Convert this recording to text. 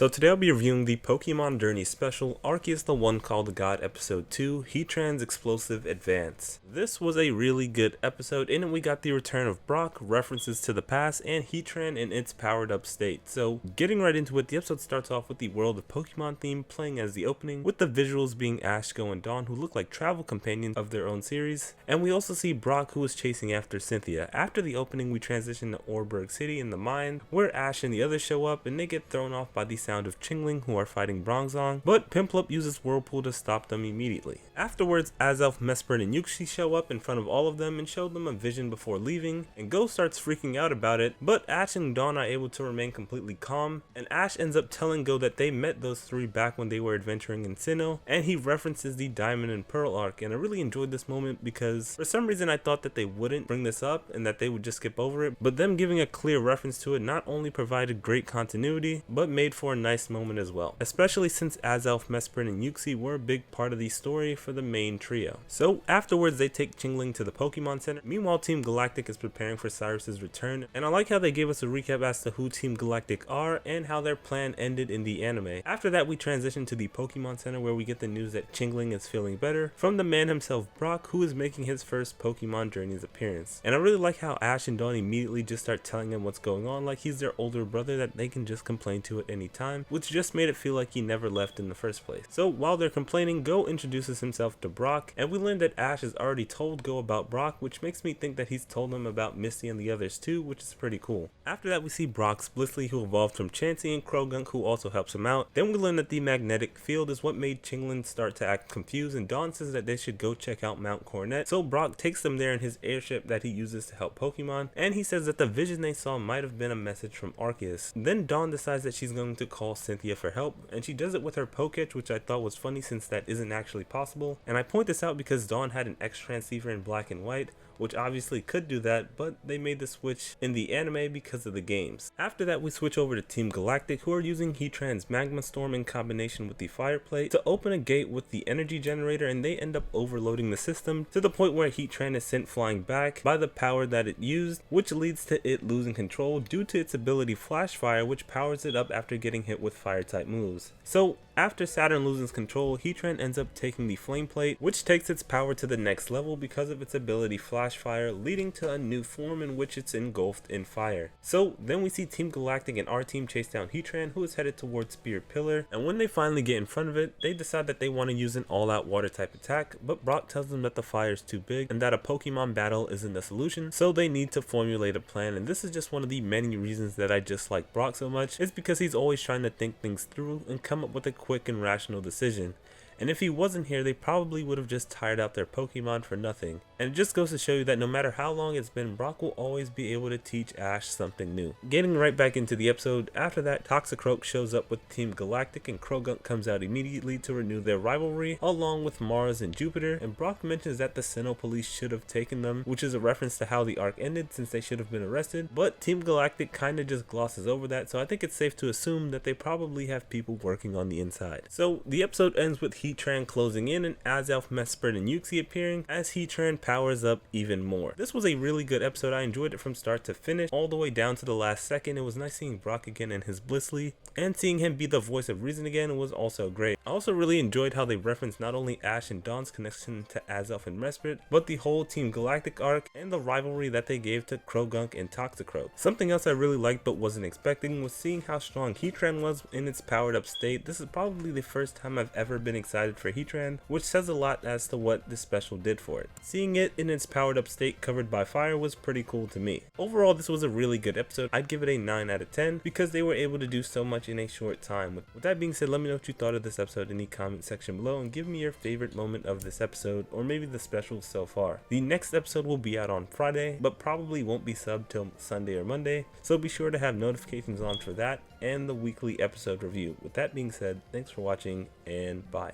So today I'll be reviewing the Pokemon Journey Special, Arceus the One Called the God Episode 2, Heatran's Explosive Advance. This was a really good episode. In it we got the return of Brock, references to the past, and Heatran in its powered up state. So getting right into it, the episode starts off with the World of Pokemon theme playing as the opening, with the visuals being Ash, Go, and Dawn, who look like travel companions of their own series. And we also see Brock, who is chasing after Cynthia. After the opening we transition to Orberg City in the mine, where Ash and the others show up and they get thrown off by the sound of Chingling, who are fighting Bronzong, but Piplup uses Whirlpool to stop them immediately. Afterwards, Azelf, Mesprit, and Yuxi show up in front of all of them and show them a vision before leaving, and Gohs starts freaking out about it, but Ash and Dawn are able to remain completely calm, and Ash ends up telling Goh that they met those three back when they were adventuring in Sinnoh, and he references the Diamond and Pearl arc, and I really enjoyed this moment because for some reason I thought that they wouldn't bring this up and that they would just skip over it, but them giving a clear reference to it not only provided great continuity, but made for a nice moment as well, especially since Azelf, Mesprit, and Yuxi were a big part of the story for the main trio. So afterwards they take Chingling to the Pokemon Center. Meanwhile, Team Galactic is preparing for Cyrus's return, and I like how they gave us a recap as to who Team Galactic are and how their plan ended in the anime. After that we transition to the Pokemon Center, where we get the news that Chingling is feeling better from the man himself, Brock, who is making his first Pokemon Journey's appearance. And I really like how Ash and Dawn immediately just start telling him what's going on, like he's their older brother that they can just complain to at any time, which just made it feel like he never left in the first place. So while they're complaining, Goh introduces himself to Brock, and we learn that Ash has already told Goh about Brock, which makes me think that he's told him about Misty and the others too, which is pretty cool. After that we see Brock's Blissey, who evolved from Chansey, and Krogunk, who also helps him out. Then we learn that the magnetic field is what made Chingling start to act confused, and Dawn says that they should go check out Mount Coronet. So Brock takes them there in his airship that he uses to help Pokemon, and he says that the vision they saw might have been a message from Arceus. Then Dawn decides that she's going to call Cynthia for help, and she does it with her Poketch, which I thought was funny since that isn't actually possible. And I point this out because Dawn had an X-Transceiver in black and white, which obviously could do that, but they made the switch in the anime because of the games. After that we switch over to Team Galactic, who are using Heatran's Magma Storm in combination with the Fire Plate to open a gate with the energy generator, and they end up overloading the system to the point where Heatran is sent flying back by the power that it used, which leads to it losing control due to its ability Flash Fire, which powers it up after getting hit with fire type moves. So after Saturn loses control, Heatran ends up taking the Flame Plate, which takes its power to the next level because of its ability Flash Fire, leading to a new form in which it's engulfed in fire. So then we see Team Galactic and our team chase down Heatran, who is headed towards Spirit Pillar, and when they finally get in front of it, they decide that they want to use an all-out water type attack, but Brock tells them that the fire is too big and that a Pokemon battle isn't the solution, so they need to formulate a plan. And this is just one of the many reasons that I just like Brock so much, is because he's always trying to think things through and come up with a quick and rational decision. And if he wasn't here, they probably would have just tired out their Pokemon for nothing. And it just goes to show you that no matter how long it's been, Brock will always be able to teach Ash something new. Getting right back into the episode, after that Toxicroak shows up with Team Galactic, and Krogunk comes out immediately to renew their rivalry along with Mars and Jupiter, and Brock mentions that the Sinnoh police should have taken them, which is a reference to how the arc ended since they should have been arrested, but Team Galactic kinda just glosses over that, so I think it's safe to assume that they probably have people working on the inside. So the episode ends with Heatran closing in and Azelf, Mesprit, and Yuxi appearing as Heatran powers up even more. This was a really good episode. I enjoyed it from start to finish, all the way down to the last second. It was nice seeing Brock again in his Blissey, and seeing him be the voice of reason again was also great. I also really enjoyed how they referenced not only Ash and Dawn's connection to Azelf and Mesprit, but the whole Team Galactic arc and the rivalry that they gave to Krogunk and Toxicroak. Something else I really liked but wasn't expecting was seeing how strong Heatran was in its powered up state. This is probably the first time I've ever been excited for Heatran, which says a lot as to what this special did for it. Seeing it in its powered up state covered by fire was pretty cool to me. Overall, this was a really good episode. I'd give it a 9 out of 10 because they were able to do so much in a short time. With that being said, let me know what you thought of this episode in the comment section below, and give me your favorite moment of this episode, or maybe the special so far. The next episode will be out on Friday, but probably won't be subbed till Sunday or Monday, so be sure to have notifications on for that and the weekly episode review. With that being said, thanks for watching and bye.